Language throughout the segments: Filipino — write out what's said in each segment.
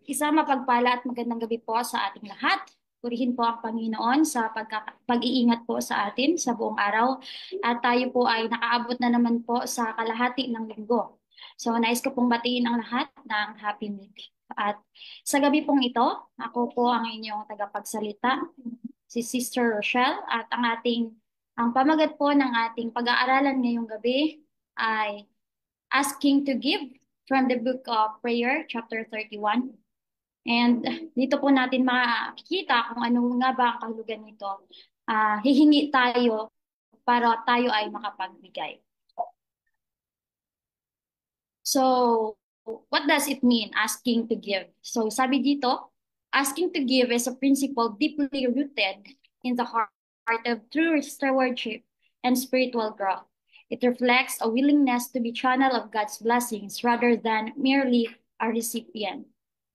Isang mapagpala at magandang gabi po sa ating lahat. Purihin po ang Panginoon sa pag-iingat po sa atin sa buong araw. At tayo po ay nakaabot na naman po sa kalahati ng linggo. So nais ko pong batiin ang lahat ng happy meeting. At sa gabi pong ito, ako po ang inyong tagapagsalita, si Sister Rochelle. At ang pamagat po ng ating pag-aaralan ngayong gabi ay Asking to Give from the Book of Prayer, chapter 31. And dito po natin makikita kung ano nga ba ang kahulugan nito. Hihingi tayo para tayo ay makapagbigay. So, what does it mean, asking to give? So, sabi dito, asking to give is a principle deeply rooted in the heart of true stewardship and spiritual growth. It reflects a willingness to be channel of God's blessings rather than merely a recipient.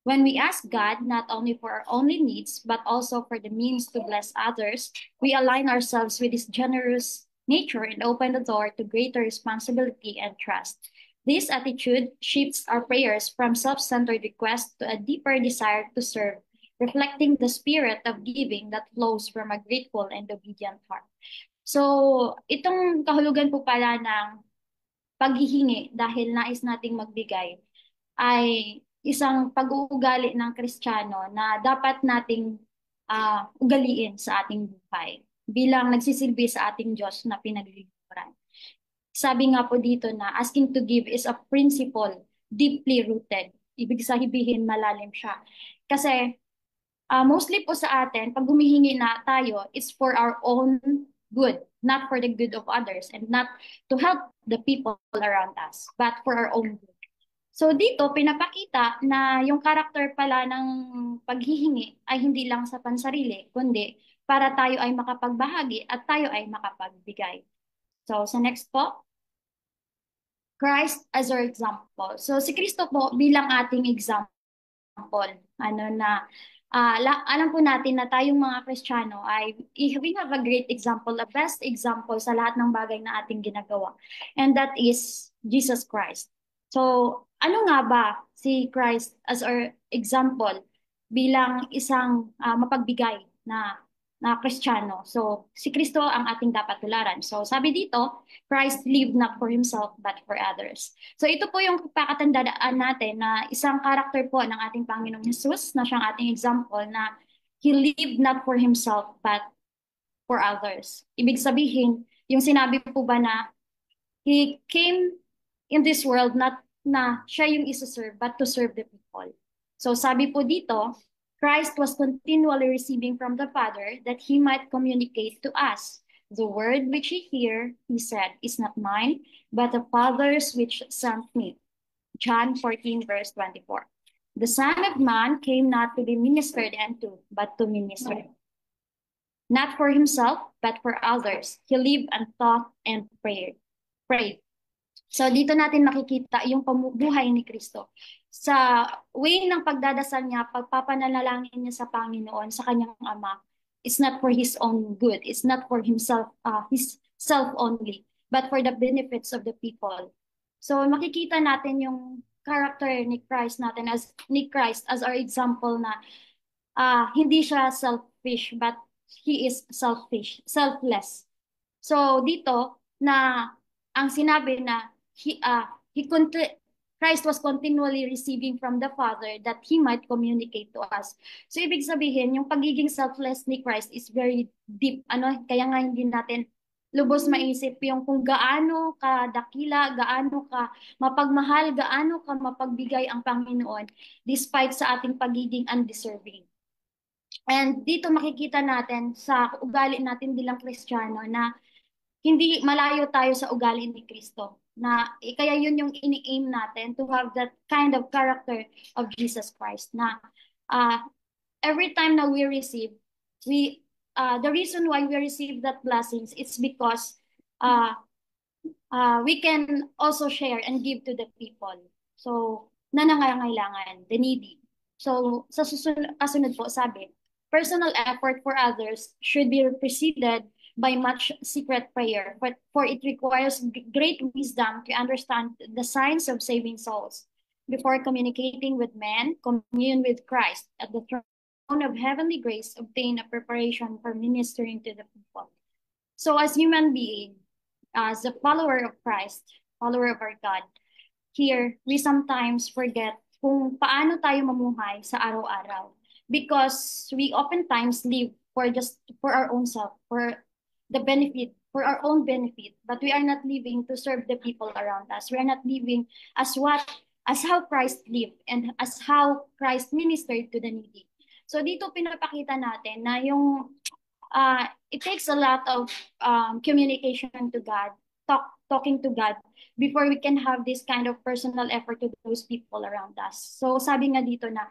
When we ask God not only for our only needs, but also for the means to bless others, we align ourselves with His generous nature and open the door to greater responsibility and trust. This attitude shifts our prayers from self-centered request to a deeper desire to serve, reflecting the spirit of giving that flows from a grateful and obedient heart. So, itong kahulugan po pala ng paghihingi dahil nais nating magbigay ay isang pag-uugali ng Kristiyano na dapat nating ugaliin sa ating buhay bilang nagsisilbi sa ating Diyos na pinaglilingkuran. Sabi nga po dito na asking to give is a principle deeply rooted. Ibig sabihin malalim siya. Kasi mostly po sa atin, pag humihingi na tayo, it's for our own good, not for the good of others, and not to help the people around us, but for our own good. So dito, pinapakita na yung karakter pala ng paghihingi ay hindi lang sa pansarili, kundi para tayo ay makapagbahagi at tayo ay makapagbigay. So sa next po, Christ as our example. So si Kristo po bilang ating example, ano na alam po natin na tayong mga Kristiyano ay we have a great example, a best example sa lahat ng bagay na ating ginagawa. And that is Jesus Christ. So ano nga ba si Christ as our example bilang isang mapagbigay na Kristiyano? So si Kristo ang ating dapat tularan. So sabi dito, Christ lived not for himself but for others. So ito po yung pakatandaan natin na isang karakter po ng ating Panginoong Jesus na siyang ating example na He lived not for himself but for others. Ibig sabihin, yung sinabi po ba na He came in this world not na siya yung isa-serve but to serve the people. So sabi po dito, Christ was continually receiving from the Father that He might communicate to us. The word which ye hear, He said, is not mine, but the Father's which sent me. John 14, verse 24. The Son of Man came not to be ministered unto, but to minister. Not for himself, but for others. He lived and thought and prayed. So dito natin makikita yung pamumuhay ni Kristo. Sa way ng pagdadasal niya, pagpapanalangin niya sa Panginoon, sa kanyang Ama, it's not for his own good. It's not for himself, his self only, but for the benefits of the people. So makikita natin yung character ni Christ as our example na hindi siya selfish, but he is selfless. So dito na ang sinabi na he Christ was continually receiving from the Father that He might communicate to us. So ibig sabihin, yung pagiging selfless ni Christ is very deep. Kaya nga hindi natin lubos maisip yung kung gaano ka dakila, gaano ka mapagmahal, gaano ka mapagbigay ang Panginoon despite sa ating pagiging undeserving. And dito makikita natin sa ugali natin bilang Kristiyano na hindi malayo tayo sa ugali ni Kristo. Kaya yun yung ini-aim natin to have that kind of character of Jesus Christ na every time na we receive, the reason why we receive that blessings is because we can also share and give to the people. So, na nangangailangan, the needy. So, sa kasunod po, sabi, personal effort for others should be preceded by much secret prayer, for it requires great wisdom to understand the science of saving souls. before communicating with men, commune with Christ at the throne of heavenly grace, obtain a preparation for ministering to the people. So as human being, as a follower of Christ, follower of our God, here we sometimes forget kung paano tayo mamuhay sa araw-araw because we oftentimes live for our own self, for our own benefit, but we are not living to serve the people around us. We are not living as how Christ lived and as how Christ ministered to the needy. So dito pinapakita natin na it takes a lot of communication to God, talking to God before we can have this kind of personal effort to those people around us. So sabi nga dito na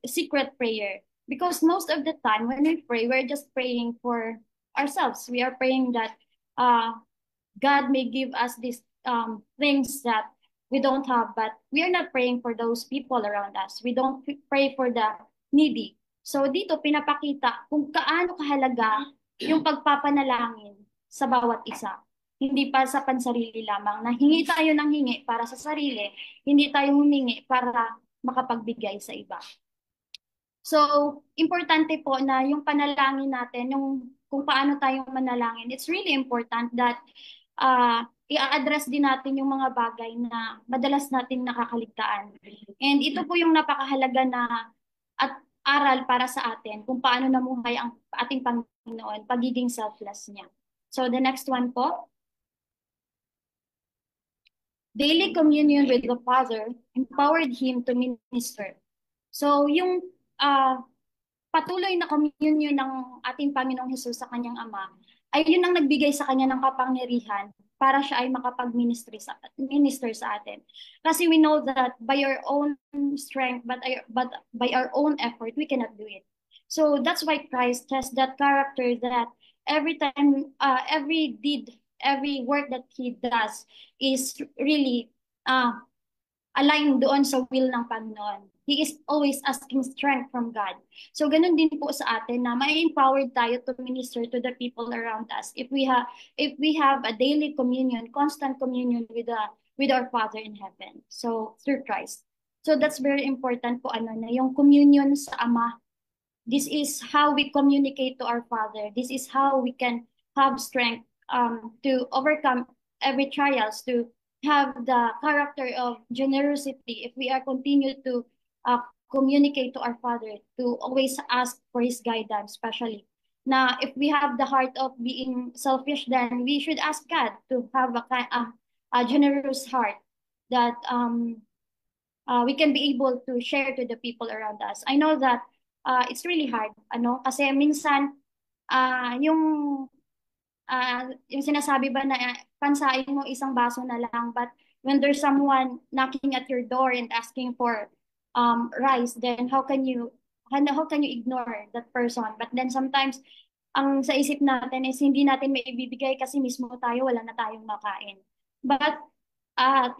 secret prayer. Because most of the time when we pray, we're just praying for ourselves. We are praying that God may give us these things that we don't have, but we are not praying for those people around us. We don't pray for the needy. So dito pinapakita kung kaano kahalaga yung pagpapanalangin sa bawat isa. Hindi pa sa pansarili lamang na hingi tayo ng hingi para sa sarili, hindi tayo humingi para makapagbigay sa iba. So, importante po na yung panalangin natin, yung kung paano tayo manalangin, it's really important that i-address din natin yung mga bagay na madalas natin nakakaligtaan. And ito po yung napakahalaga na at aral para sa atin kung paano namuhay ang ating Panginoon, pagiging selfless niya. So the next one po, daily communion with the Father empowered him to minister. So yung patuloy na communion ng ating Panginoong Hesus sa kanyang Ama, ay yun ang nagbigay sa kanya ng kapangyarihan para siya ay makapag-minister sa atin. Kasi we know that by our own strength, but by our own effort, we cannot do it. So that's why Christ has that character that every time, every deed, every work that He does is really aligned doon sa will ng Panginoon. He is always asking strength from God. So ganun din po sa atin na ma-empowered tayo to minister to the people around us if we have a daily communion, constant communion with our Father in heaven. So through Christ. So that's very important po na yung communion sa Ama. This is how we communicate to our Father. This is how we can have strength to overcome every trials, to have the character of generosity if we are continue to communicate to our Father, to always ask for His guidance, especially. Now, if we have the heart of being selfish, then we should ask God to have a generous heart that we can be able to share to the people around us. I know that it's really hard, kasi minsan yung sinasabi ba na pansain mo isang baso na lang, but when there's someone knocking at your door and asking for rice, then how can you ignore that person? But then sometimes ang sa isip natin is hindi natin may ibibigay kasi mismo tayo wala na tayong makain. But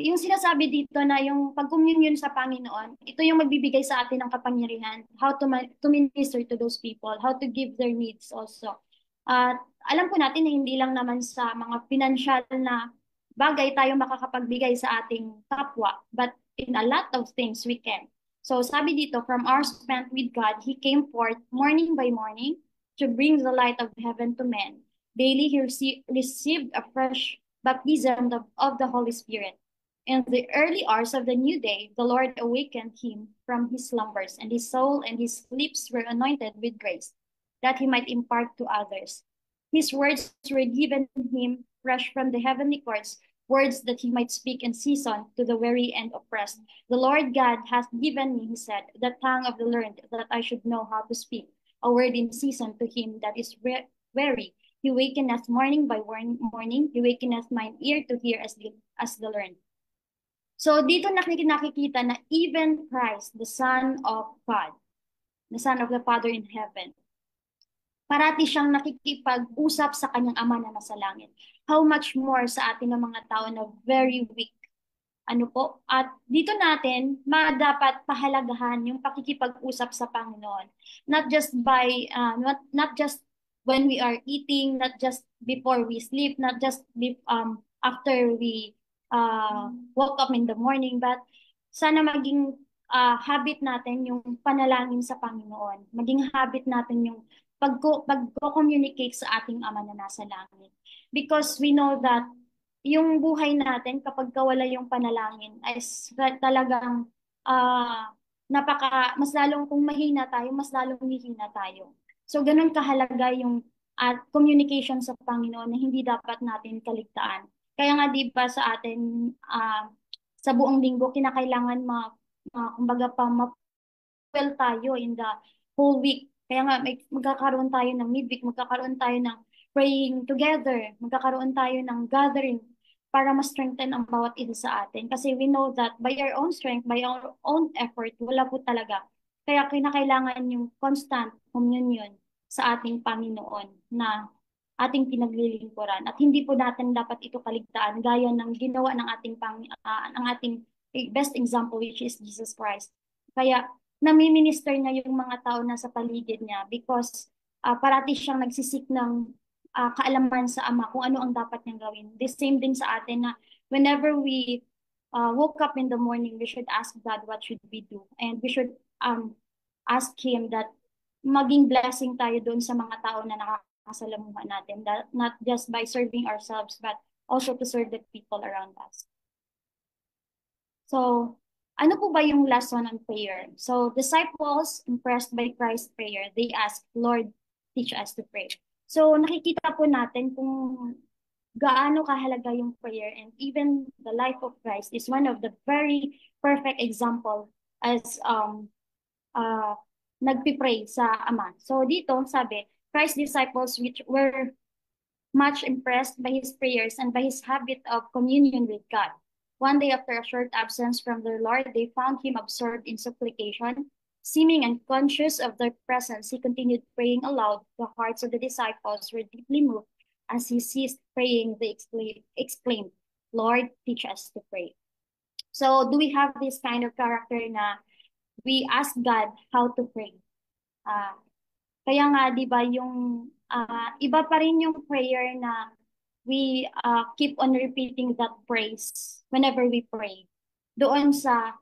yung sinasabi dito na yung pag-communion sa Panginoon, ito yung magbibigay sa atin ng kapangyarihan, how to minister to those people, how to give their needs also. At alam po natin na hindi lang naman sa mga financial na bagay tayo makakapagbigay sa ating kapwa, but in a lot of things we can. So sabi dito, from our spent with God, He came forth morning by morning to bring the light of heaven to men. Daily He received a fresh baptism of the Holy Spirit. In the early hours of the new day, the Lord awakened him from his slumbers, and his soul and his lips were anointed with grace, that he might impart to others. His words were given him fresh from the heavenly courts, words that he might speak in season to the weary and oppressed. The Lord God hath given me, he said, the tongue of the learned, that I should know how to speak a word in season to him that is weary. He wakeneth morning by morning, he wakeneth mine ear to hear as the learned. So dito nakikita na even Christ, the Son of God, the Son of the Father in heaven, parati siyang nakikipag-usap sa kanyang Ama na nasa langit. How much more sa atin ng mga tao na very weak. At dito natin dapat pahalagahan yung pakikipag-usap sa Panginoon. Not just not just when we are eating, not just before we sleep, not just after we woke up in the morning, but sana maging habit natin yung panalangin sa Panginoon. Maging habit natin yung pag-communicate sa ating Ama na nasa langit. Because we know that yung buhay natin kapag wala yung panalangin ay talagang mas lalong kung mahina tayo, mas lalong hihina tayo. So ganun kahalaga yung communication sa Panginoon na hindi dapat natin kaligtaan. Kaya nga 'di ba sa atin sa buong linggo kinakailangan kumbaga well tayo in the whole week. Kaya nga magkakaroon tayo ng midweek, magkakaroon tayo ng praying together, magkakaroon tayo ng gathering para ma-strengthen ang bawat isa sa atin. Kasi we know that by our own strength, by our own effort, wala po talaga. Kaya kinakailangan yung constant communion sa ating Panginoon na ating pinaglilingkuran. At hindi po natin dapat ito kaligtaan gaya ng ginawa ng ng ating best example which is Jesus Christ. Kaya nami-minister niya yung mga tao na sa paligid niya because parati siyang nagsisik ng kaalaman sa Ama kung ano ang dapat niyang gawin. The same din sa atin na whenever we woke up in the morning, we should ask God what should we do. And we should ask Him that maging blessing tayo doon sa mga tao na nakakasalamuhan natin. That not just by serving ourselves, but also to serve the people around us. So, ano po ba yung lesson on prayer? So, disciples impressed by Christ's prayer, they asked, Lord, teach us to pray. So, nakikita po natin kung gaano kahalaga yung prayer, and even the life of Christ is one of the very perfect example as nagpipray sa Ama. So, dito sabi, Christ's disciples which were much impressed by his prayers and by his habit of communion with God. One day after a short absence from their Lord, they found him absorbed in supplication. Seeming unconscious of their presence, he continued praying aloud. The hearts of the disciples were deeply moved. As he ceased praying, they exclaimed, Lord, teach us to pray. So do we have this kind of character na we ask God how to pray? Kaya nga, di ba, yung iba pa rin yung prayer na we keep on repeating that praise whenever we pray. Doon sa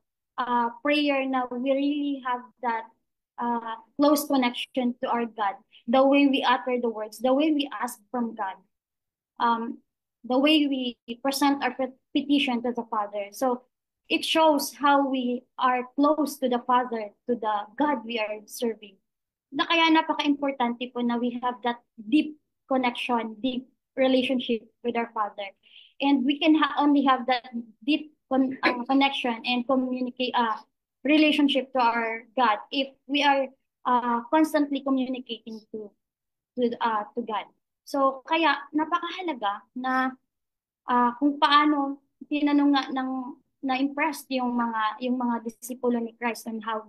prayer na we really have that close connection to our God. The way we utter the words, the way we ask from God, the way we present our petition to the Father. So it shows how we are close to the Father, to the God we are serving. Na kaya napaka-importante po na we have that deep connection, deep relationship with our Father. And we can only have that deep connection and communicate relationship to our God if we are constantly communicating to God. So kaya napakahalaga na kung paano tinanong nga na-impressed yung mga disipulo ni Christ on how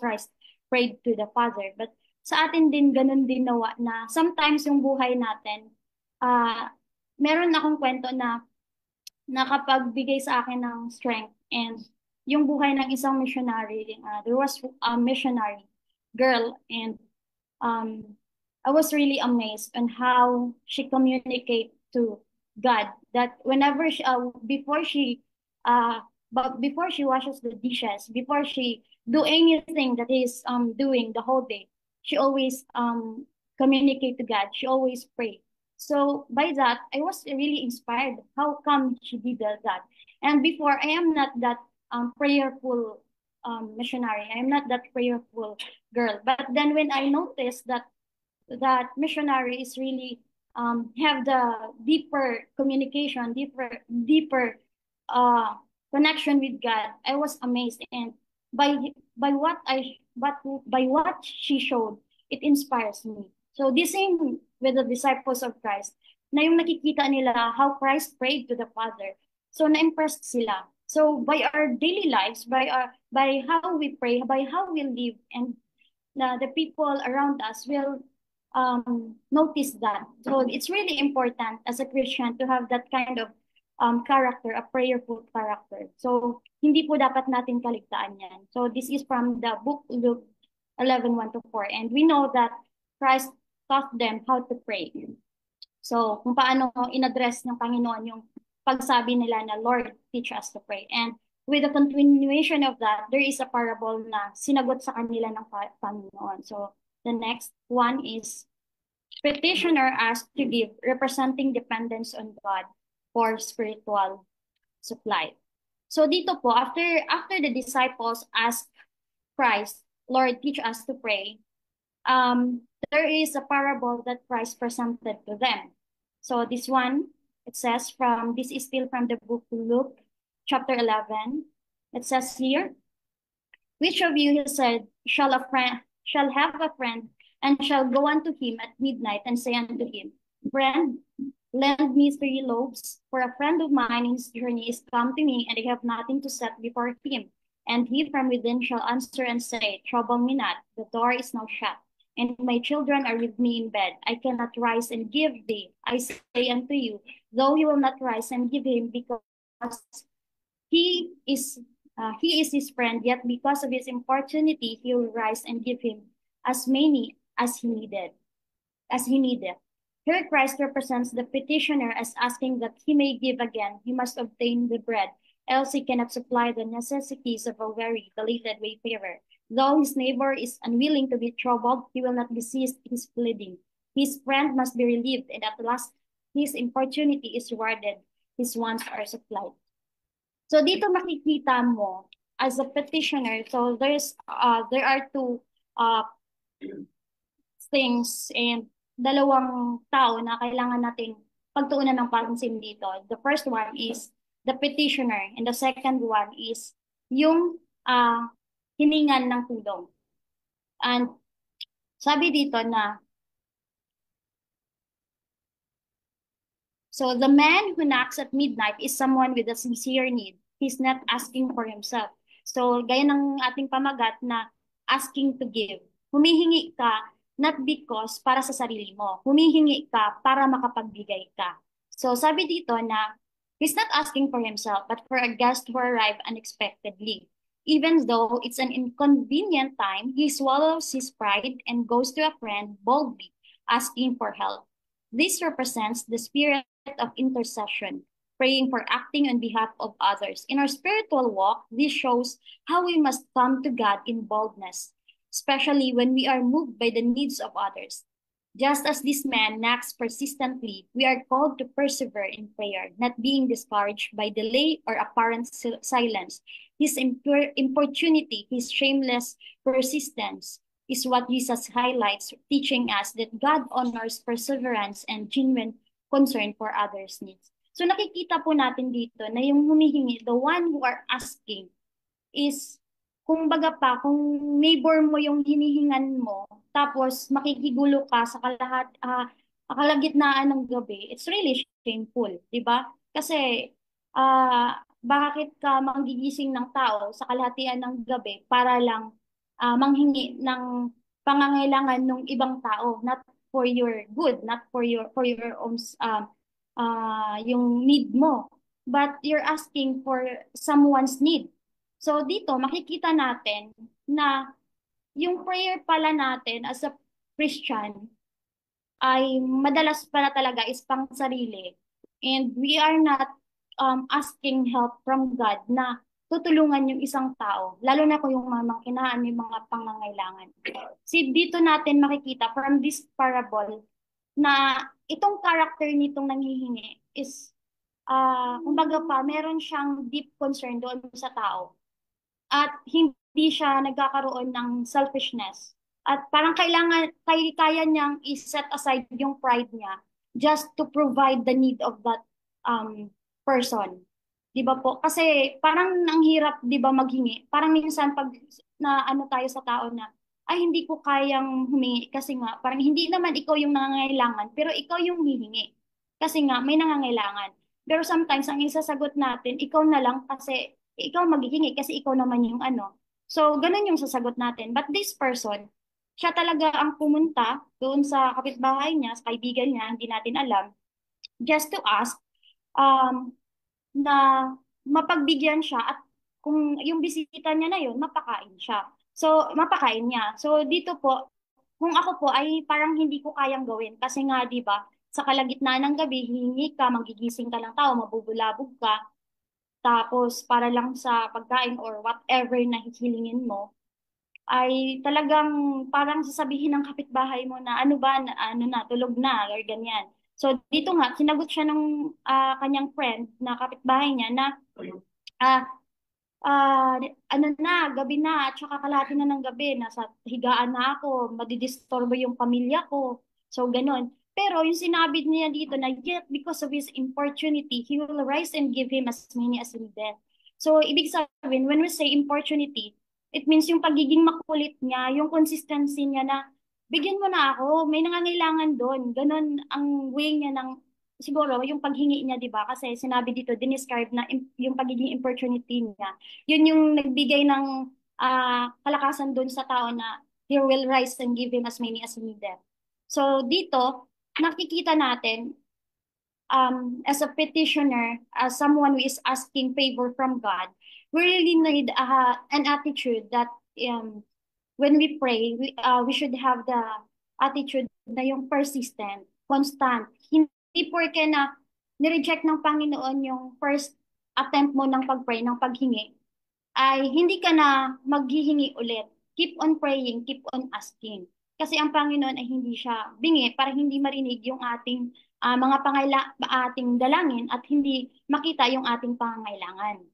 Christ prayed to the Father. But sa atin din, ganun din nawa na sometimes yung buhay natin, meron akong kwento na nakapagbigay sa akin ng strength, and yung buhay ng isang missionary, there was a missionary girl, and I was really amazed on how she communicated to God that whenever before she washes the dishes, before she do anything that is doing the whole day, she always communicate to God. She always pray. So by that, I was really inspired. How come she did that? And before, I am not that prayerful missionary. I am not that prayerful girl. But then when I noticed that missionary is really have the deeper communication, deeper connection with God, I was amazed. And by what she showed, it inspires me. So the same with the disciples of Christ, na yung nakikita nila how Christ prayed to the Father. So na-impressed sila. So by our daily lives, by how we pray, by how we live, and the people around us will notice that. So it's really important as a Christian to have that kind of character, a prayerful character. So hindi po dapat natin kaligtaan yan. So this is from the book Luke 11:1-4, and we know that Christ taught them how to pray. So kung paano in-address ng Panginoon yung pagsabi nila na Lord, teach us to pray. And with the continuation of that, there is a parable na sinagot sa kanila ng Panginoon. So the next one is petitioner asked to give, representing dependence on God for spiritual supply. So dito po, after the disciples asked Christ, Lord, teach us to pray, there is a parable that Christ presented to them. So this one, it says this is still from the book Luke, chapter 11. It says here, which of you, he said, shall have a friend, and shall go unto him at midnight, and say unto him, Friend, lend me 3 loaves, for a friend of mine in his journey is come to me, and I have nothing to set before him. And he from within shall answer and say, Trouble me not, the door is now shut, and my children are with me in bed. I cannot rise and give thee. I say unto you, though he will not rise and give him, because he is he is his friend, yet because of his importunity, he will rise and give him as many as he needed. Here Christ represents the petitioner as asking that he may give again. He must obtain the bread, else he cannot supply the necessities of a weary, belated wayfarer. Though his neighbor is unwilling to be troubled, he will not desist his pleading. His friend must be relieved, and at last his importunity is rewarded. His wants are supplied. So dito makikita mo as a petitioner, so there are two things and dalawang tao na kailangan nating pagtuunan ng pansin dito. The first one is the petitioner, and the second one is yung hiningan ng tulong. And sabi dito na, so the man who knocks at midnight is someone with a sincere need. He's not asking for himself. So gaya ng ating pamagat na asking to give. Humihingi ka not because para sa sarili mo. Humihingi ka para makapagbigay ka. So sabi dito na he's not asking for himself but for a guest who arrived unexpectedly. Even though it's an inconvenient time, he swallows his pride and goes to a friend boldly, asking for help. This represents the spirit of intercession, praying for acting on behalf of others. In our spiritual walk, this shows how we must come to God in boldness, especially when we are moved by the needs of others. Just as this man knocks persistently, we are called to persevere in prayer, not being discouraged by delay or apparent silence. His importunity, his shameless persistence, is what Jesus highlights, teaching us that God honors perseverance and genuine concern for others' needs. So nakikita po natin dito na yung humihingi, the one who are asking is, kung baga pa, kung neighbor mo yung hinihingan mo, tapos makikigulo ka sa kalagitnaan ng gabi, it's really shameful, di ba? Kasi bakit ka manggigising ng tao sa kalahatian ng gabi para lang manghingi ng pangangailangan ng ibang tao, not for your good, not for your own yung need mo, but you're asking for someone's need. So dito makikita natin na yung prayer pala natin as a Christian ay madalas pala talaga is pang sarili, and we are not asking help from God na tutulungan yung isang tao, lalo na kung yung mga mangkinaan, may mga pangangailangan. Si dito natin makikita from this parable na itong character nitong nanghihingi is, kumbaga pa, meron siyang deep concern doon sa tao. At hindi siya nagkakaroon ng selfishness. At parang kaya niyang i-set aside yung pride niya just to provide the need of that person. Di ba po? Kasi parang ang hirap, di ba, maghingi. Parang minsan pag na ano tayo sa tao na, ay hindi ko kayang humingi kasi nga, parang hindi naman ikaw yung nangangailangan, pero ikaw yung hihingi. Kasi nga, may nangangailangan. Pero sometimes, ang isasagot natin, ikaw na lang kasi ikaw maghihingi kasi ikaw naman yung ano. So, ganun yung sasagot natin. But this person, siya talaga ang pumunta doon sa kapitbahay niya, sa kaibigan niya, hindi natin alam, just to ask na mapagbigyan siya at kung yung bisita niya na yun, mapakain siya. So, mapakain niya. So, dito po, kung ako po ay parang hindi ko kayang gawin kasi nga, di ba, sa kalagitnaan ng gabi, hihingi ka, magigising ka lang tao, mabubulabog ka. tapos para lang sa pagkain or whatever na hihilingin mo, ay talagang parang sasabihin ng kapitbahay mo na ano ba, ano na, tulog na, or ganyan. So dito nga, sinagot siya ng kanyang friend na kapitbahay niya na ah, ah, ano na, gabi na, at saka kalahati na ng gabi, nasa higaan na ako, madidisturbo yung pamilya ko. So, ganun. Pero yung sinabi niya dito na, yet because of his importunity, he will rise and give him as many as he needed. So, ibig sabihin, when we say importunity, it means yung pagiging makulit niya, yung consistency niya na, bigyan mo na ako, may nangangailangan doon. Ganun ang way niya ng siguro yung paghingi niya, 'di ba? Kasi sinabi dito, dinescribe na yung pagiging opportunity niya. Yun yung nagbigay ng kalakasan doon sa tao na he will rise and give him as many as he needed. So dito, nakikita natin as a petitioner, as someone who is asking favor from God, we really need an attitude that when we pray, we should have the attitude na yung persistent, constant. Hindi porke na nireject ng Panginoon yung first attempt mo ng pag-pray, ng paghingi, ay hindi ka na maghihingi ulit. Keep on praying, keep on asking. Kasi ang Panginoon ay hindi siya bingi para hindi marinig yung ating mga ating dalangin at hindi makita yung ating pangangailangan.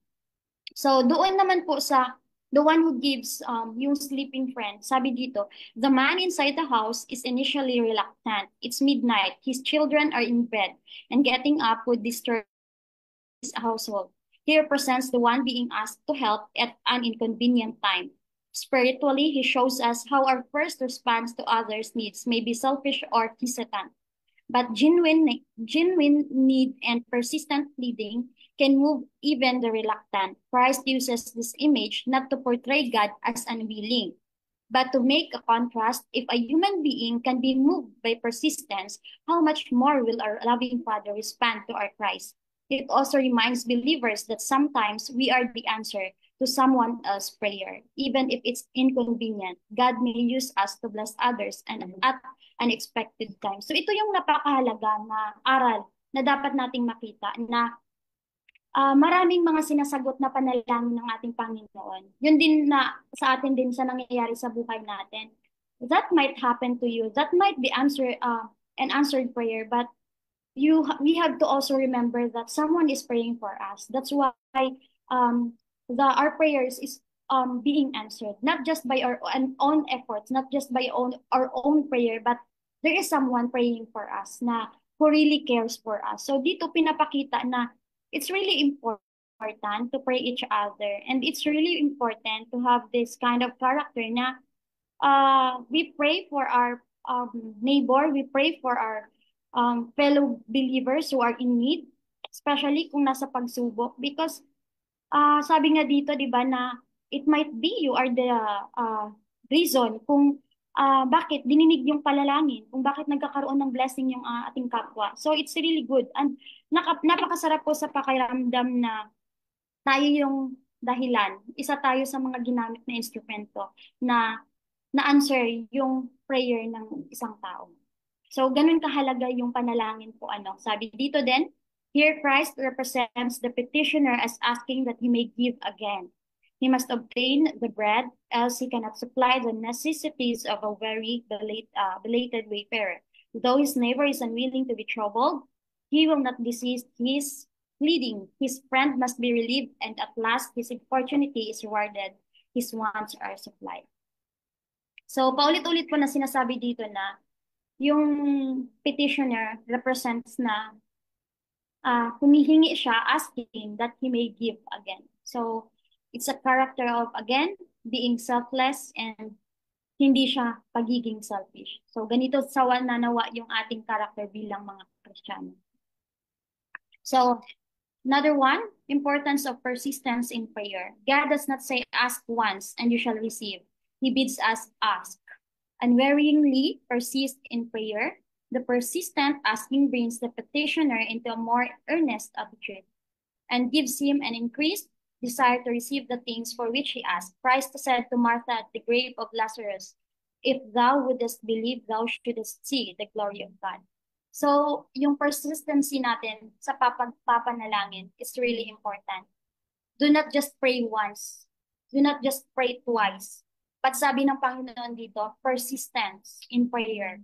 So doon naman po sa the one who gives yung sleeping friend, sabi dito, the man inside the house is initially reluctant. It's midnight. His children are in bed, and getting up would disturb his household. He represents the one being asked to help at an inconvenient time. Spiritually, he shows us how our first response to others' needs may be selfish or hesitant. But genuine need and persistent pleading can move even the reluctant. Christ uses this image not to portray God as unwilling, but to make a contrast. If a human being can be moved by persistence, how much more will our loving Father respond to our cries? It also reminds believers that sometimes we are the answer to someone else's prayer, even if it's inconvenient. God may use us to bless others and at unexpected times. So ito yung napakahalaga na aral na dapat nating makita na maraming mga sinasagot na panalangin ng ating Panginoon. Yun din na sa atin din sa nangyayari sa buhay natin. That might happen to you. That might be an answered prayer, but we have to also remember that someone is praying for us. That's why our prayers is being answered, not just by our own efforts, not just by our own prayer, but there is someone praying for us na who really cares for us. So dito pinapakita na it's really important to pray each other, and it's really important to have this kind of character na we pray for our neighbor, we pray for our fellow believers who are in need, especially kung nasa pagsubok. Because sabi nga dito, di ba, na it might be you are the reason kung bakit dininig yung palalangin, kung bakit nagkakaroon ng blessing yung ating kapwa. So it's really good. And napakasarap po sa pakiramdam na tayo yung dahilan. Isa tayo sa mga ginamit na instrumento na na-answer yung prayer ng isang tao. So, ganun kahalaga yung panalangin po. Sabi dito din, here Christ represents the petitioner as asking that he may give again. He must obtain the bread, else he cannot supply the necessities of a very belated wayfarer. Though his neighbor is unwilling to be troubled, he will not desist his pleading. His friend must be relieved, and at last his opportunity is rewarded. His wants are supplied. So, paulit-ulit po na sinasabi dito na yung petitioner represents na humihingi siya, asking that he may give again. So, it's a character of, again, being selfless and hindi siya pagiging selfish. So, ganito sawa na nawa yung ating character bilang mga Kristiyano. So, another one, importance of persistence in prayer. God does not say, ask once and you shall receive. He bids us ask. Unwearyingly persist in prayer. The persistent asking brings the petitioner into a more earnest attitude and gives him an increased desire to receive the things for which he asked. Christ said to Martha at the grave of Lazarus, if thou wouldest believe, thou shouldest see the glory of God. So, yung persistency natin sa papanalangin is really important. Do not just pray once. Do not just pray twice. But sabi ng Panginoon dito, persistence in prayer.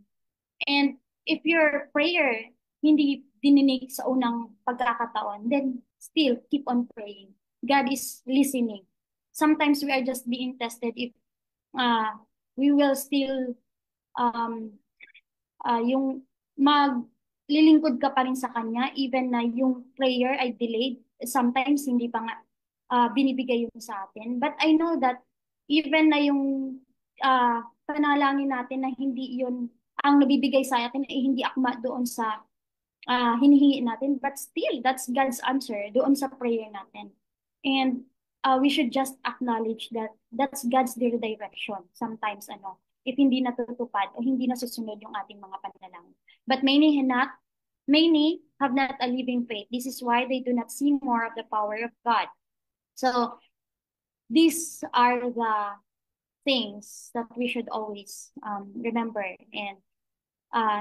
And if your prayer hindi dininig sa unang pagkakataon, then still keep on praying. God is listening. Sometimes we are just being tested if uh, we will still um, yung maglilingkod ka pa rin sa Kanya, even na yung prayer ay delayed. Sometimes hindi pa nga binibigay yun sa atin. But I know that even na yung panalangin natin na hindi yun ang nabibigay sa atin ay hindi akma doon sa hinihingi natin. But still, that's God's answer doon sa prayer natin. And we should just acknowledge that that's God's direction. Sometimes, if hindi natutupad o hindi nasusunod yung ating mga panalangin. But many have not a living faith. This is why they do not see more of the power of God. So these are the things that we should always remember. And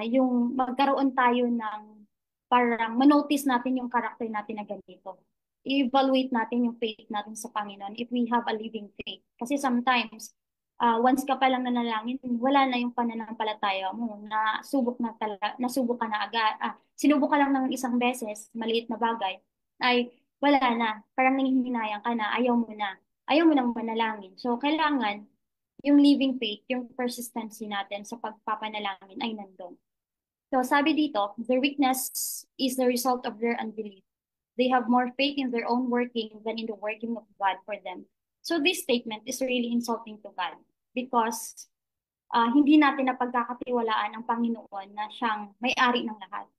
yung magkaroon tayo ng parang manotice natin yung character natin na ganito. I-evaluate natin yung faith natin sa Panginoon if we have a living faith. Kasi sometimes, once ka pa lang nanalangin, wala na yung pananampalataya mo, nasubok ka na agad, sinubok ka lang ng isang beses, maliit na bagay, ay wala na, parang nanghihinayang ka na, ayaw mo nang manalangin. So, kailangan yung living faith, yung persistency natin sa pagpapanalangin ay nandun. So sabi dito, their weakness is the result of their unbelief. They have more faith in their own working than in the working of God for them. So this statement is really insulting to God because hindi natin napagkakatiwalaan ang Panginoon na siyang may-ari ng lahat.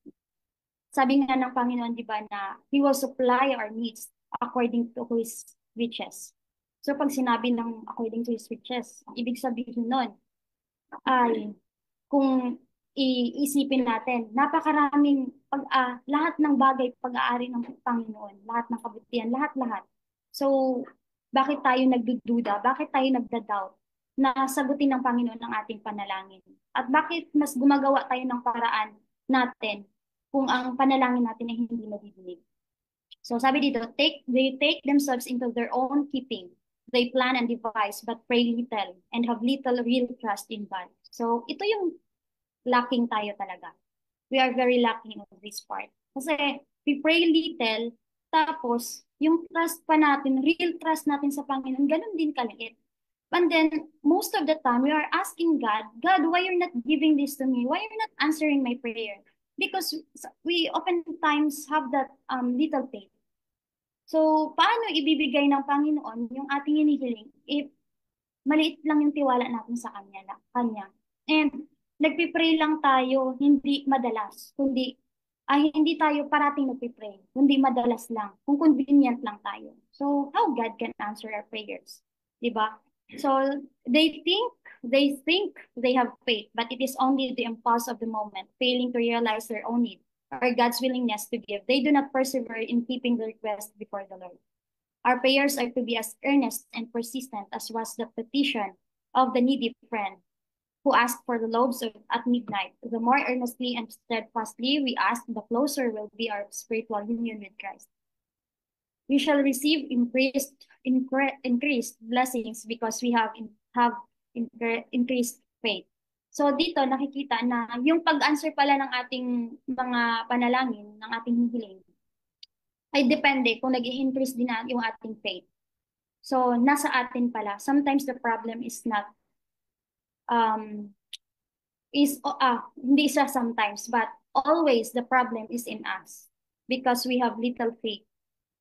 Sabi nga ng Panginoon, di ba, na He will supply our needs according to His riches. So pag sinabi ng according to His riches, ibig sabihin nun ay kung iisipin natin, napakaraming lahat ng bagay pag-aari ng Panginoon, lahat ng kabutihan, lahat-lahat. So, bakit tayo nagdududa? Bakit tayo nagda-doubt na sagutin ng Panginoon ang ating panalangin? At bakit mas gumagawa tayo ng paraan natin kung ang panalangin natin ay hindi madidinig? So, sabi dito, they take themselves into their own keeping. They plan and devise, but pray little and have little real trust in God. So, ito yung lacking tayo talaga. We are very lacking on this part. Kasi we pray little, tapos yung trust pa natin, real trust natin sa Panginoon, ganun din kaliit. And then, most of the time, we are asking God, God, why you're not giving this to me? Why you're not answering my prayer? Because we oftentimes have that little faith. So, paano ibibigay ng Panginoon yung ating hinihiling if maliit lang yung tiwala natin sa Kanya? And nagpipray lang tayo, hindi madalas, hindi tayo parating nagpipray, hindi madalas lang, kung convenient lang tayo. So, how God can answer our prayers? Diba? So, they think they have faith, but it is only the impulse of the moment, failing to realize their own need or God's willingness to give. They do not persevere in keeping the request before the Lord. Our prayers are to be as earnest and persistent as was the petition of the needy friend who asked for the loaves at midnight. The more earnestly and steadfastly we ask, the closer will be our spiritual union with Christ. We shall receive increased blessings because we have increased faith. So dito nakikita na yung pag-answer pala ng ating mga panalangin, ng ating hihiling, ay depende kung nag-i-increase din na yung ating faith. So nasa atin pala. Sometimes the problem is not hindi siya sometimes, but always the problem is in us because we have little faith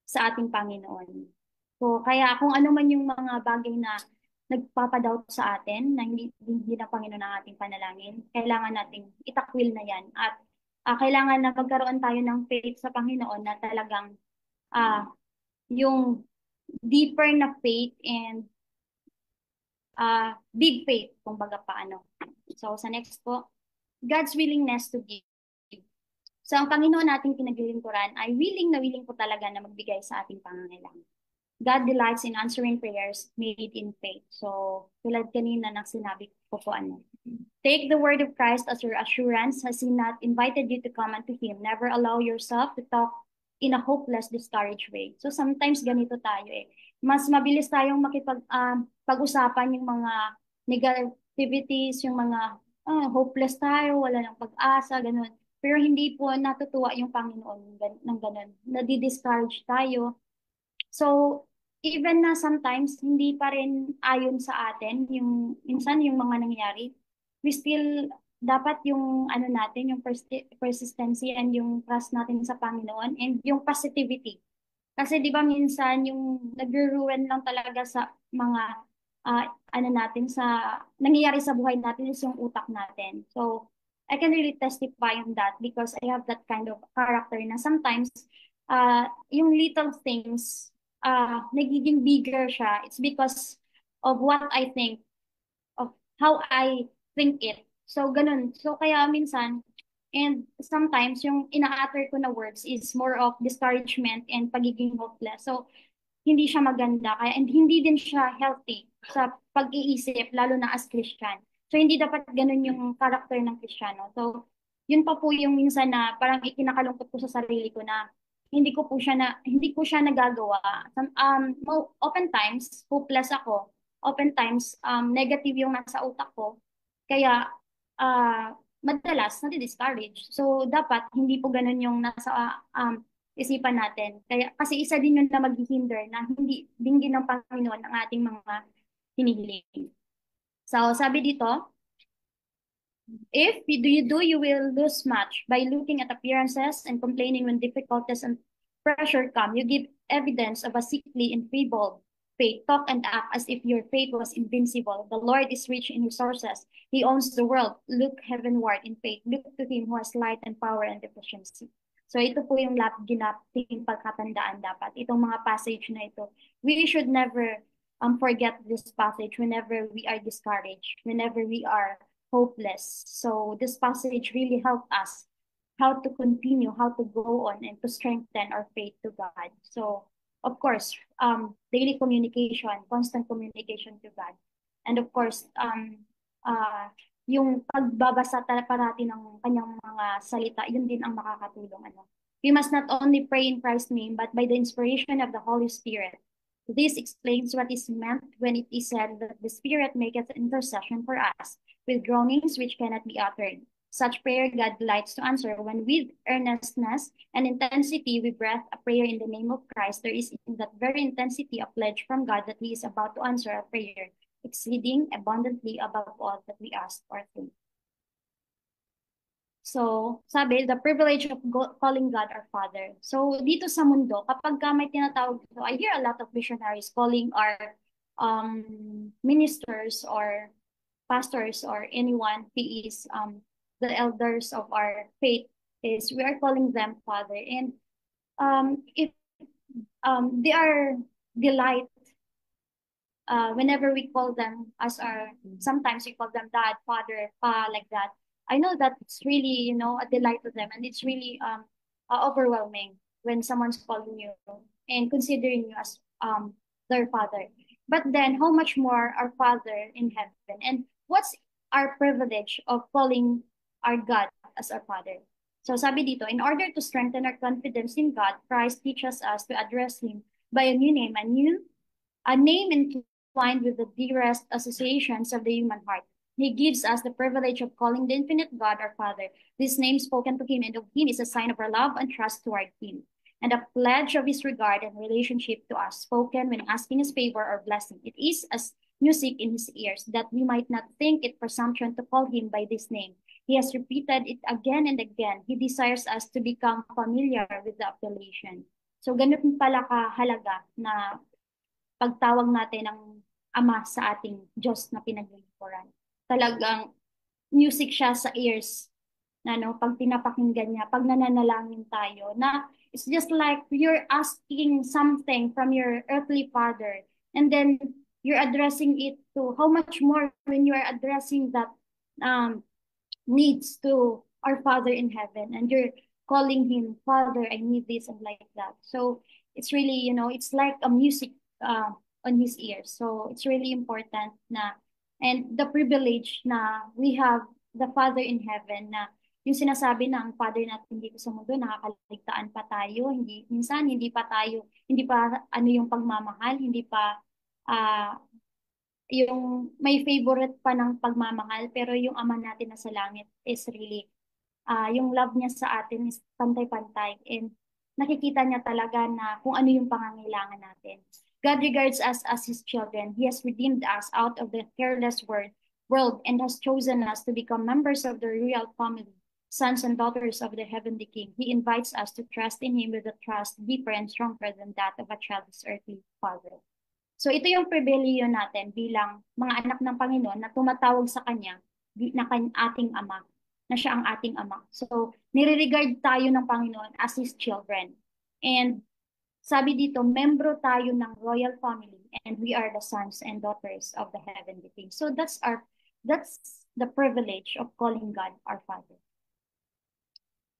sa ating Panginoon. So, kaya kung ano man yung mga bagay na nagpapadoubt sa atin na hindi na Panginoon ang ating panalangin, kailangan nating itakwil na yan. At kailangan na magkaroon tayo ng faith sa Panginoon na talagang yung deeper na faith and big faith, kumbaga paano. So, sa next po, God's willingness to give. So, ang Panginoon nating pinaglilingkuran ay willing na willing po talaga na magbigay sa ating pangangailangan. God delights in answering prayers made in faith. So, tulad kanina ng sinabi ko po take the word of Christ as your assurance. Has He not invited you to come unto Him? Never allow yourself to talk in a hopeless, discouraged way. So sometimes ganito tayo eh. Mas mabilis tayong pag-usapan yung mga negativities, yung mga hopeless tayo, wala nang pag-asa, ganun. Pero hindi po natutuwa yung Panginoon ng ganun. Nadi-discourage tayo. So, even na sometimes hindi pa rin ayon sa atin yung minsan yung mga nangyayari, we still dapat yung ano natin, yung persistency and yung trust natin sa Panginoon and yung positivity. Kasi 'di ba minsan yung nagre-ruin lang talaga sa mga ano natin sa nangyayari sa buhay natin is yung utak natin. So, I can really testify on that because I have that kind of character na sometimes yung little things nagiging bigger siya. It's because of what I think, of how I think it. So, ganun. So, kaya minsan, and sometimes, yung ina-utter ko na words is more of discouragement and pagiging hopeless. So, hindi siya maganda. Kaya, and hindi din siya healthy sa pag-iisip, lalo na as Christian. So, hindi dapat ganun yung character ng Kristiyano. So, yun pa po yung minsan na parang ikinakalungkot ko sa sarili ko na hindi ko siya nagagawa. Oftentimes, hopeless ako. Oftentimes, negative yung nasa utak ko. Kaya, madalas, nadi-discourage. So, dapat, hindi po ganun yung nasa isipan natin. Kaya, kasi isa din yun na maghihinder na hindi dinggin ng Panginoon ang ating mga hinihiling. So, sabi dito, if you will lose much by looking at appearances and complaining when difficulties and pressure come. You give evidence of a sickly and feeble faith. Talk and act as if your faith was invincible. The Lord is rich in resources. He owns the world. Look heavenward in faith. Look to Him who has light and power and efficiency. So ito po yung ginating pagkatandaan dapat. Itong mga passage na ito. We should never forget this passage whenever we are discouraged, whenever we are hopeless. So this passage really helped us how to continue, how to go on, and to strengthen our faith to God. So, of course, daily communication, constant communication to God. And of course, yung pagbabasa parati ng kanyang mga salita, yun din ang makakatulong. We must not only pray in Christ's name, but by the inspiration of the Holy Spirit. This explains what is meant when it is said that the Spirit maketh intercession for us with groanings which cannot be uttered. Such prayer God delights to answer when with earnestness and intensity we breath a prayer in the name of Christ. There is in that very intensity a pledge from God that He is about to answer a prayer, exceeding abundantly above all that we ask or think. So, sabi, the privilege of calling God our Father. So, dito sa mundo, kapag may tinatawag, so I hear a lot of missionaries calling our ministers or pastors or anyone who is the elders of our faith, is we are calling them Father. And if they are delight whenever we call them as our, sometimes we call them Dad, Father, Pa, like that. I know that it's really, a delight to them, and it's really overwhelming when someone's calling you and considering you as their father. But then, how much more our Father in heaven? And what's our privilege of calling our God as our Father? So sabi dito, in order to strengthen our confidence in God, Christ teaches us to address Him by a new name, a name entwined with the dearest associations of the human heart. He gives us the privilege of calling the infinite God our Father. This name spoken to Him and of Him is a sign of our love and trust toward Him, and a pledge of His regard and relationship to us, spoken when asking His favor or blessing. It is as music in His ears, that we might not think it presumption to call Him by this name. He has repeated it again and again. He desires us to become familiar with the appellation. So ganun pala kahalaga na pagtawag natin ng Ama sa ating Diyos na pinaglilingkuran. Talagang music siya sa ears na pag pinapakinggan niya, pag nananalangin tayo, na it's just like you're asking something from your earthly father, and then you're addressing it to, how much more when you are addressing that needs to our Father in heaven, and you're calling Him, Father, I need this, and like that. So it's really, it's like a music on His ears. So it's really important na, and the privilege na we have the Father in heaven na yung sinasabi na ang Father natin dito sa mundo, nakakaligtaan pa tayo, minsan hindi pa ano yung pagmamahal, hindi pa ah, yung may favorite pa ng pagmamahal, pero yung Ama natin na sa langit is really, yung love niya sa atin is pantay-pantay and nakikita niya talaga na kung ano yung pangangailangan natin. God regards us as His children. He has redeemed us out of the careless world and has chosen us to become members of the royal family, sons and daughters of the heavenly King. He invites us to trust in Him with a trust deeper and stronger than that of a child's earthly father. So ito yung pribilehyo natin bilang mga anak ng Panginoon na tumatawag sa Kanya na ating Ama, na siya ang ating Ama. So nire-regard tayo ng Panginoon as His children. And sabi dito, membro tayo ng royal family and we are the sons and daughters of the heavenly King. So that's the privilege of calling God our Father.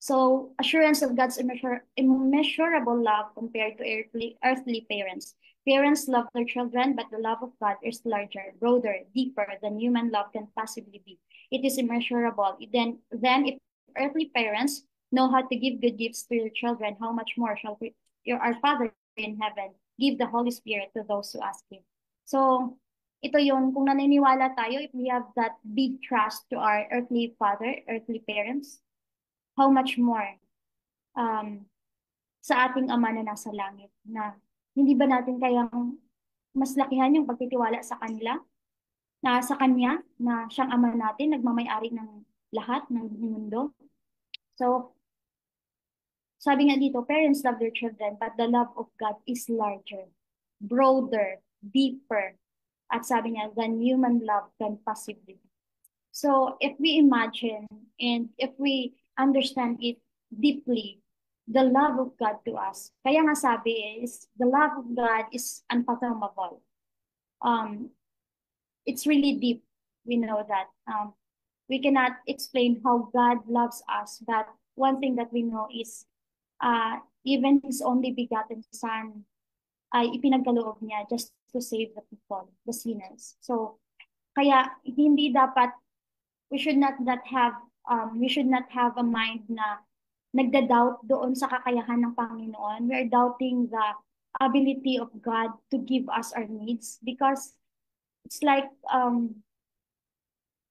So, assurance of God's immeasurable love compared to earthly parents. Parents love their children, but the love of God is larger, broader, deeper than human love can possibly be. It is immeasurable. Then if earthly parents know how to give good gifts to their children, how much more shall our Father in heaven give the Holy Spirit to those who ask Him. So, ito yung kung naniniwala tayo, if we have that big trust to our earthly father, earthly parents, how much more um, sa ating Ama na nasa langit, na hindi ba natin kayang mas lakihan yung pagtitiwala sa kanila, na sa Kanya, na siyang Ama natin, nagmamay-ari ng lahat ng mundo. So, sabi nga dito, parents love their children, but the love of God is larger, broader, deeper, at sabi niya, than human love can possibly be. So if we imagine and if we understand it deeply, the love of God to us, kaya nga sabi is, the love of God is unfathomable. It's really deep. We know that. We cannot explain how God loves us, but one thing that we know is, even His only begotten Son ay ipinagkaloob niya just to save the people, the sinners. So, kaya hindi dapat we should not have a mind na nagda-doubt doon sa kakayahan ng Panginoon. We are doubting the ability of God to give us our needs because it's like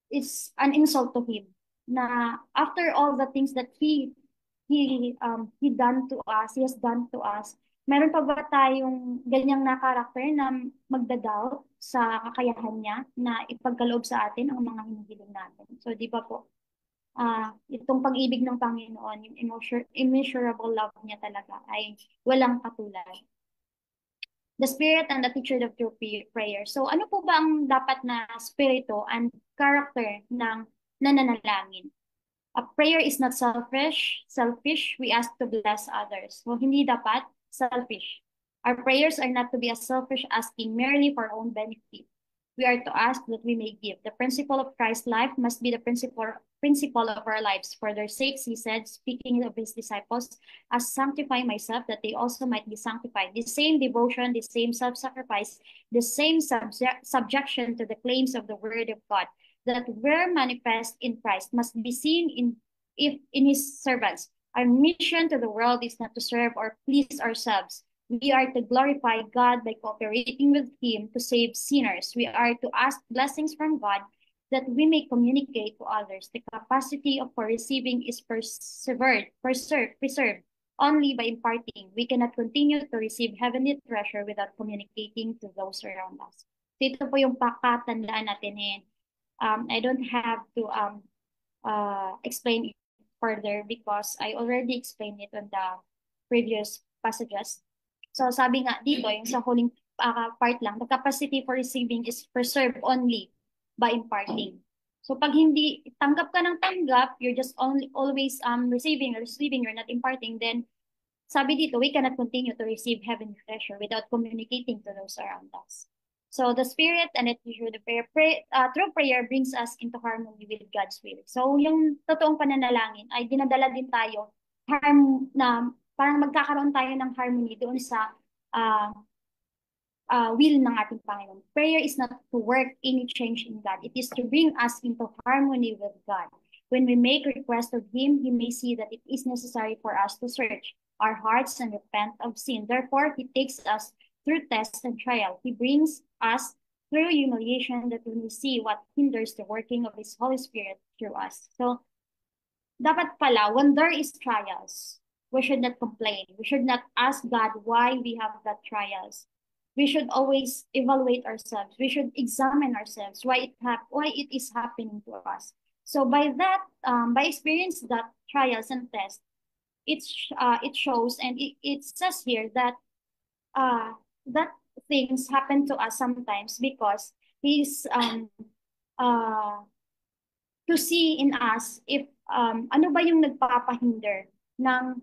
it's an insult to Him na after all the things that he done to us, He has done to us, meron pa ba tayong ganyang na karakter na magda-doubt sa kakayahan niya na ipagkaloob sa atin ang mga hinihiling natin? So, di ba po, itong pag-ibig ng Panginoon, yung immeasurable love niya talaga ay walang katulad. The spirit and the teacher of true prayer. So ano po ba ang dapat na spirito and character ng nananalangin? A prayer is not selfish. We ask to bless others. So hindi dapat selfish. Our prayers are not to be a selfish asking merely for our own benefit. We are to ask that we may give. The principle of Christ's life must be the principle of our lives. For their sakes, He said, speaking of His disciples, as sanctify myself, that they also might be sanctified. The same devotion, the same self-sacrifice, the same subjection to the claims of the Word of God that were manifest in Christ must be seen in His servants. Our mission to the world is not to serve or please ourselves. We are to glorify God by cooperating with Him to save sinners. We are to ask blessings from God that we may communicate to others. The capacity for receiving is preserved only by imparting. We cannot continue to receive heavenly treasure without communicating to those around us. So ito po yung pakatandaan natin eh. I don't have to explain it further because I already explained it on the previous passages. So sabi nga dito, yung sa huling part lang, the capacity for receiving is preserved only by imparting. So pag hindi tanggap ka ng tanggap, you're just always receiving, you're not imparting, then sabi dito, we cannot continue to receive heavenly treasure without communicating to those around us. So the spirit and the teacher, the through prayer brings us into harmony with God's will. So yung totoong pananalangin ay dinadala din tayo na parang magkakaroon tayo ng harmony doon sa will ng ating Panginoon. Prayer is not to work any change in God. It is to bring us into harmony with God. When we make request of him, he may see that it is necessary for us to search our hearts and repent of sin. Therefore, he takes us through test and trial. He brings us through humiliation that we may see what hinders the working of his Holy Spirit through us. So, dapat pala, when there is trials, we should not complain. We should not ask God why we have that trials. We should always evaluate ourselves. We should examine ourselves why it is happening to us. So by that, by experience that trials and tests, it shows and it says here uh, that things happen to us sometimes because He's uh, to see in us if ano ba yung nagpapahinder ng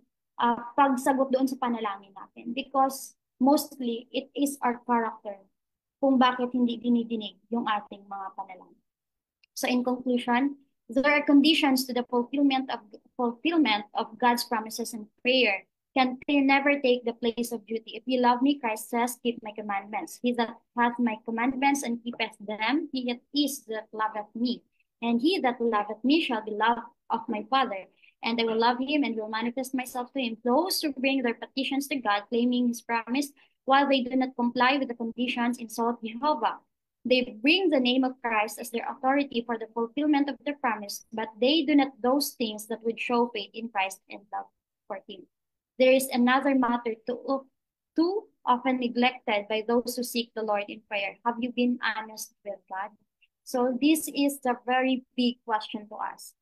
pagsagot doon sa panalangin natin. Because mostly, it is our character kung bakit hindi dinidinig yung ating mga panalangin. So in conclusion, there are conditions to the fulfillment of God's promises and prayer can never take the place of duty. If you love me, Christ says, keep my commandments. He that hath my commandments and keepeth them, he it is that loveth me. And he that loveth me shall be loved of my Father. And I will love him and will manifest myself to him. Those who bring their petitions to God, claiming his promise, while they do not comply with the conditions, insult Jehovah. They bring the name of Christ as their authority for the fulfillment of their promise, but they do not those things that would show faith in Christ and love for him. There is another matter too often neglected by those who seek the Lord in prayer. Have you been honest with God? So this is the very big question to us.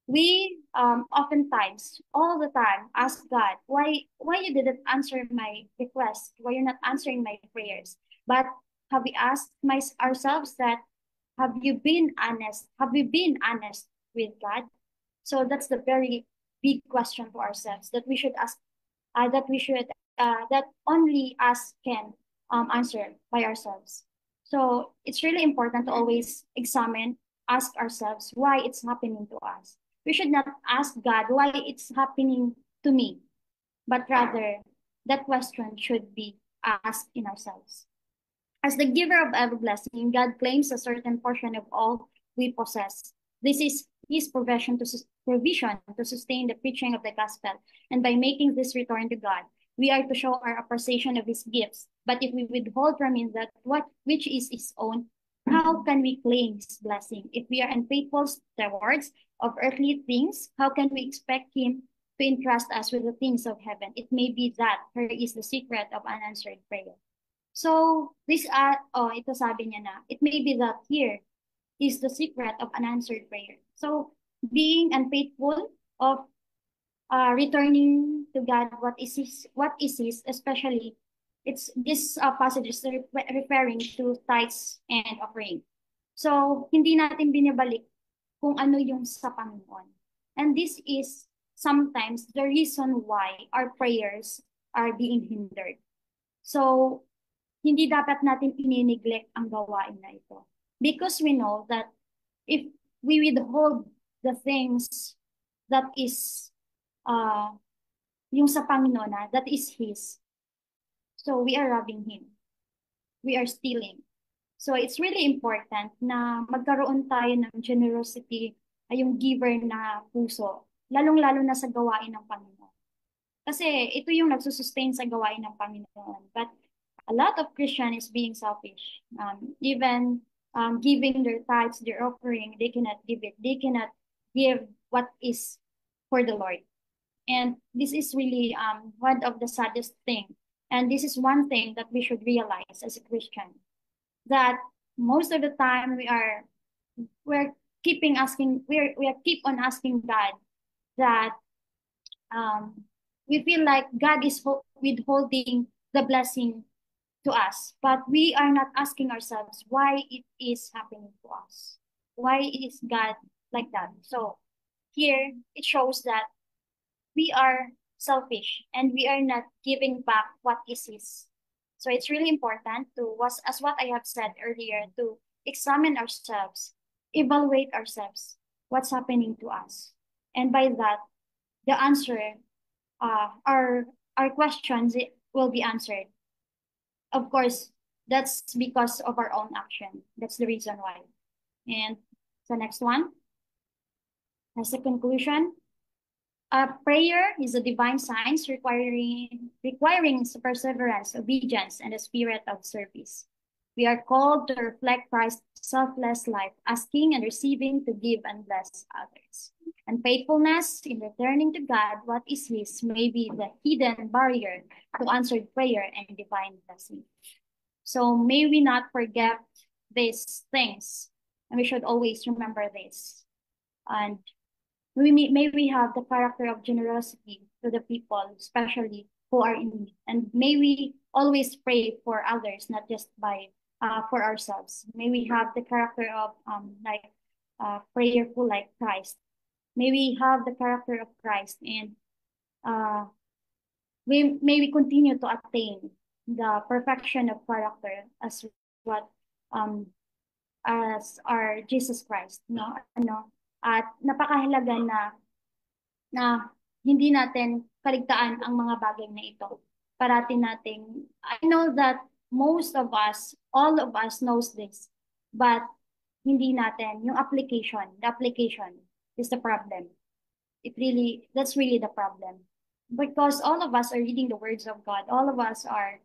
We oftentimes, all the time, ask God, why you didn't answer my request? Why you're not answering my prayers? But have we asked ourselves that, have you been honest? Have we been honest with God? So that's the very big question to ourselves that we should ask, that only us can answer by ourselves. So it's really important to always examine, ask ourselves why it's happening to us. We should not ask God why it's happening to me, but rather that question should be asked in ourselves. As the giver of every blessing, God claims a certain portion of all we possess. This is his provision to sustain the preaching of the gospel. And by making this return to God, we are to show our appreciation of his gifts. But if we withhold from him which is his own, how can we claim his blessing? If we are unfaithful stewards of earthly things, how can we expect him to entrust us with the things of heaven? It may be that here is the secret of unanswered prayer. So, ito sabi niya na, it may be that here is the secret of unanswered prayer. So, being unfaithful of returning to God what is his, especially, it's this passage is referring to tithes and offering. So, hindi natin binibalik kung ano yung sa Panginoon. And this is sometimes the reason why our prayers are being hindered. So, hindi dapat natin inineglect ang gawain na ito. Because we know that if we withhold the things that is yung sa Panginoon na, that is His, so we are robbing Him. We are stealing. So it's really important na magkaroon tayo ng generosity, ay yung giver na puso, lalong-lalo na sa gawain ng Panginoon. Kasi ito yung nagsusustain sa gawain ng Panginoon. But a lot of Christian is being selfish. Even giving their tithes, their offering, they cannot give it. They cannot give what is for the Lord. And this is really one of the saddest thing. And this is one thing that we should realize as a Christian, that most of the time we're keep on asking God that we feel like God is withholding the blessing to us, but we are not asking ourselves why it is happening to us. Why is God like that? So here it shows that we are selfish and we are not giving back what is His. So it's really important as what I have said earlier, to examine ourselves, evaluate ourselves, what's happening to us. And by that, the answer, our questions will be answered. Of course, that's because of our own action. That's the reason why. And the next one. As a conclusion, prayer is a divine science requiring perseverance, obedience, and a spirit of service. We are called to reflect Christ's selfless life, asking and receiving to give and bless others. And faithfulness in returning to God what is His may be the hidden barrier to answered prayer and divine blessing. So may we not forget these things, and we should always remember this. And may we have the character of generosity to the people, especially who are in need. And may we always pray for others, not just for ourselves. May we have the character of prayerful like Christ. May we have the character of Christ, and uh, may we continue to attain the perfection of character as what um, as our Jesus Christ, no? At napakahalaga na hindi natin kaligtaan ang mga bagay na ito. Parati nating, I know that most of us, all of us knows this, but hindi natin, yung the application is the problem. That's really the problem. Because all of us are reading the words of God. All of us are,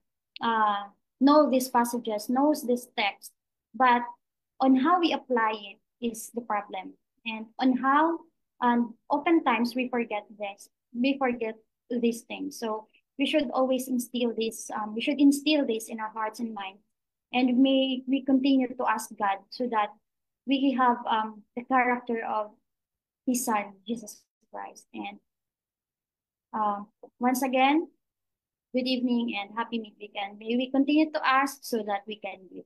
know these passages, knows this text, but on how we apply it is the problem. And on how, and oftentimes we forget this, we forget these things. So we should always instill this, we should instill this in our hearts and minds. And may we continue to ask God so that we have the character of His Son, Jesus Christ. And once again, good evening and happy midweek. And may we continue to ask so that we can give.